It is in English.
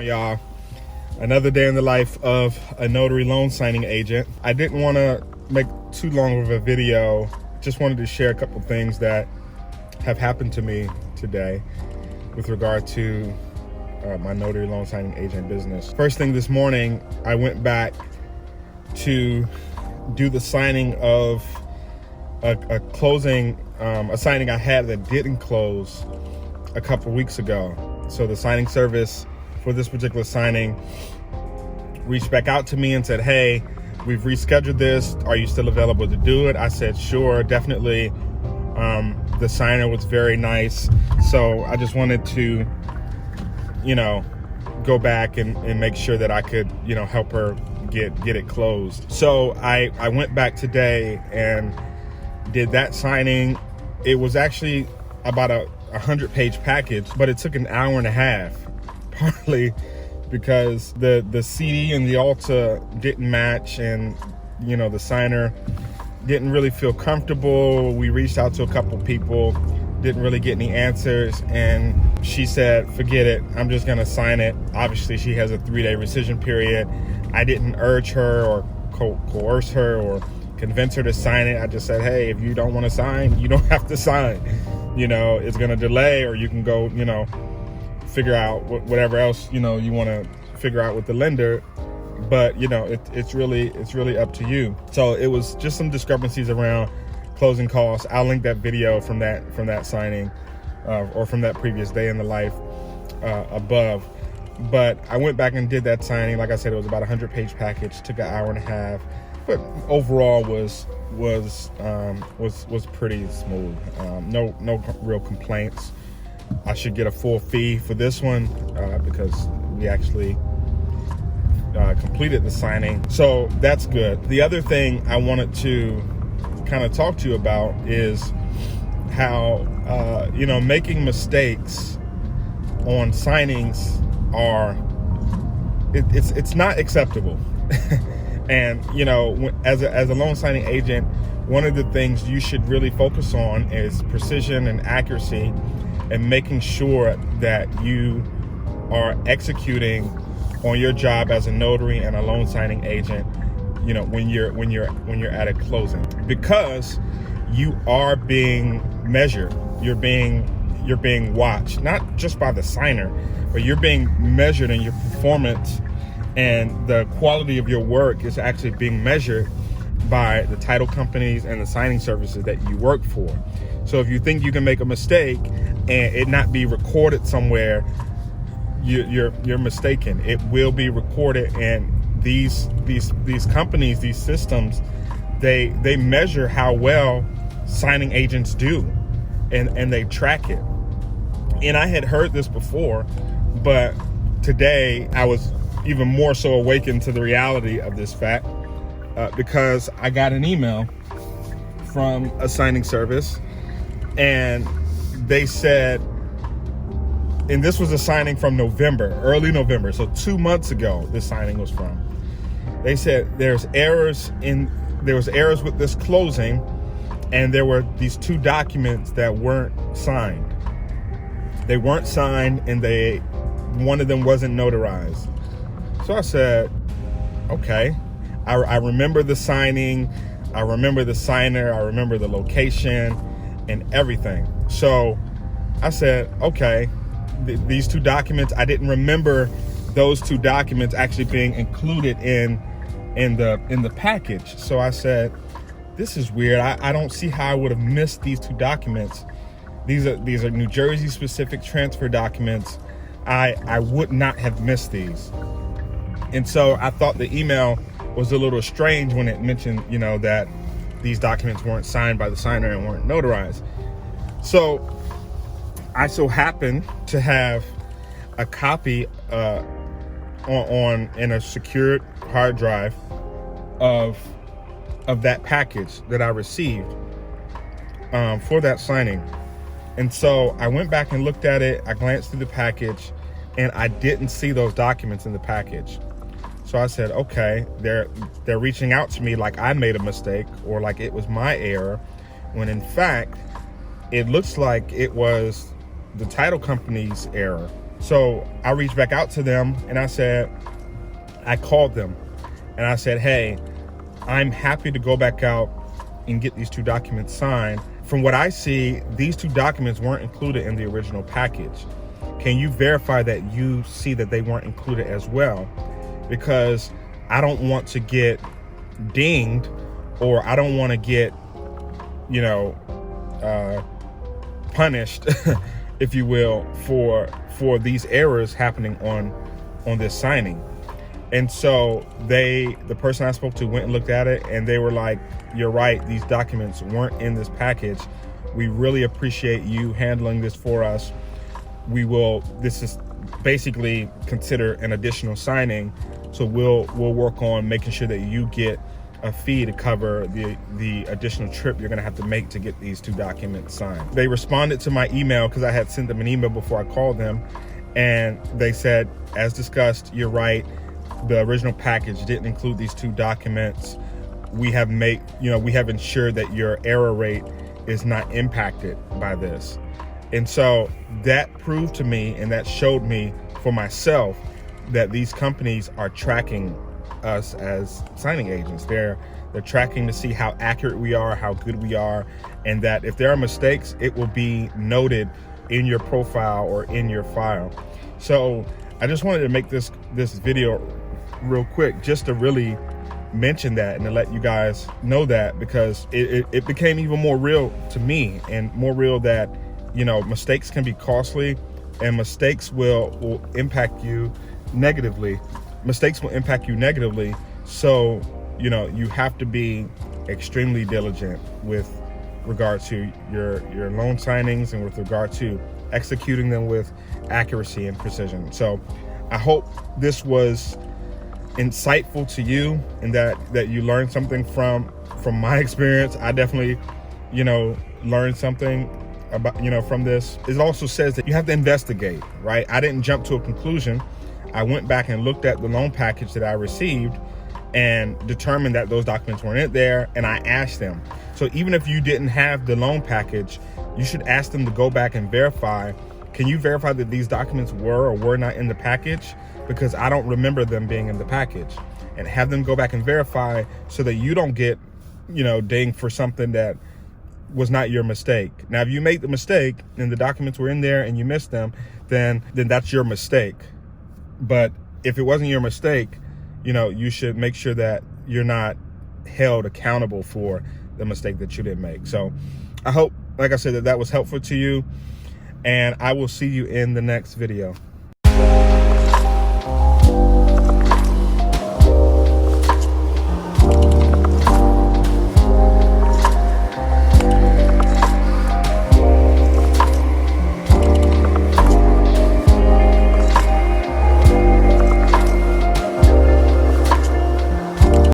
y'all? Another day in the life of a notary loan signing agent. I didn't want to make too long of a video. Just wanted to share a couple things that have happened to me today with regard to my notary loan signing agent business. First thing this morning, I went back to do the signing of a signing I had that didn't close a couple weeks ago. So the signing service for this particular signing reached back out to me and said, hey, we've rescheduled this. Are you still available to do it? I said, sure, definitely. The signer was very nice. So I just wanted to, go back and make sure that I could, help her get it closed. So I went back today and did that signing. It was actually about a 100-page package, but it took an hour and a half, partly because the CD and the Alta didn't match, and the signer didn't really feel comfortable. We reached out to a couple people, didn't really get any answers, and she said, forget it, I'm just gonna sign it. Obviously she has a 3-day rescission period. I didn't urge her or coerce her or convince her to sign it. I just said, hey, if you don't want to sign, you don't have to sign. It's gonna delay, or you can go, figure out whatever else you want to figure out with the lender. But it's really up to you. So it was just some discrepancies around closing costs. I'll link that video from that signing or from that previous day in the life above. But I went back and did that signing. Like I said, it was about a 100-page package, took an hour and a half, but overall was pretty smooth. No real complaints. I should get a full fee for this one because we actually completed the signing. So that's good. The other thing I wanted to kind of talk to you about is how, making mistakes on signings it's not acceptable. And, as a loan signing agent, one of the things you should really focus on is precision and accuracy, and making sure that you are executing on your job as a notary and a loan signing agent, when you're at a closing, because you are being measured. You're being watched, not just by the signer, but you're being measured, in your performance and the quality of your work is actually being measured by the title companies and the signing services that you work for. So if you think you can make a mistake and it not be recorded somewhere, you're mistaken. It will be recorded, and these companies, these systems, they measure how well signing agents do, and they track it. And I had heard this before, but today I was even more so awakened to the reality of this fact because I got an email from a signing service, and they said, and this was a signing from early November, so 2 months ago this signing was from. They said there was errors with this closing, and there were these 2 documents that weren't signed. They weren't signed, and one of them wasn't notarized. So I said, okay. I remember the signing, I remember the signer, I remember the location and everything. So I said, okay, these 2 documents, I didn't remember those 2 documents actually being included in the package. So I said, this is weird. I don't see how I would have missed these 2 documents. These are New Jersey specific transfer documents. I would not have missed these. And so I thought the email was a little strange when it mentioned, that these documents weren't signed by the signer and weren't notarized. So I so happen to have a copy in a secured hard drive of that package that I received for that signing. And so I went back and looked at it. I glanced through the package, and I didn't see those documents in the package. So I said, okay, they're reaching out to me like I made a mistake or like it was my error, when in fact, it looks like it was the title company's error. So I reached back out to them and I called them and I said, hey, I'm happy to go back out and get these 2 documents signed. From what I see, these 2 documents weren't included in the original package. Can you verify that you see that they weren't included as well? Because I don't want to get dinged, or I don't want to get, punished, if you will, for these errors happening on this signing. And so the person I spoke to went and looked at it, and they were like, you're right, these documents weren't in this package. We really appreciate you handling this for us. This is basically considered an additional signing. So we'll work on making sure that you get a fee to cover the additional trip you're gonna have to make to get these 2 documents signed. They responded to my email, because I had sent them an email before I called them, and they said, as discussed, you're right, the original package didn't include these 2 documents. We have ensured that your error rate is not impacted by this. And so that proved to me, and that showed me for myself, that these companies are tracking us as signing agents. They're tracking to see how accurate we are, how good we are, and that if there are mistakes, it will be noted in your profile or in your file. So I just wanted to make this video real quick, just to really mention that and to let you guys know that, because it became even more real to me, and more real that, mistakes can be costly, and mistakes will impact you negatively. Mistakes will impact you negatively. So, you have to be extremely diligent with regard to your loan signings, and with regard to executing them with accuracy and precision. So I hope this was insightful to you, and that you learned something from my experience. I definitely, learned something about, from this. It also says that you have to investigate, right? I didn't jump to a conclusion. I went back and looked at the loan package that I received and determined that those documents weren't in there, and I asked them. So even if you didn't have the loan package, you should ask them to go back and verify. Can you verify that these documents were or were not in the package? Because I don't remember them being in the package. And have them go back and verify, so that you don't get, dinged for something that was not your mistake. Now, if you made the mistake and the documents were in there and you missed them, then that's your mistake. But if it wasn't your mistake, you should make sure that you're not held accountable for the mistake that you didn't make. So I hope, like I said, that was helpful to you, and I will see you in the next video.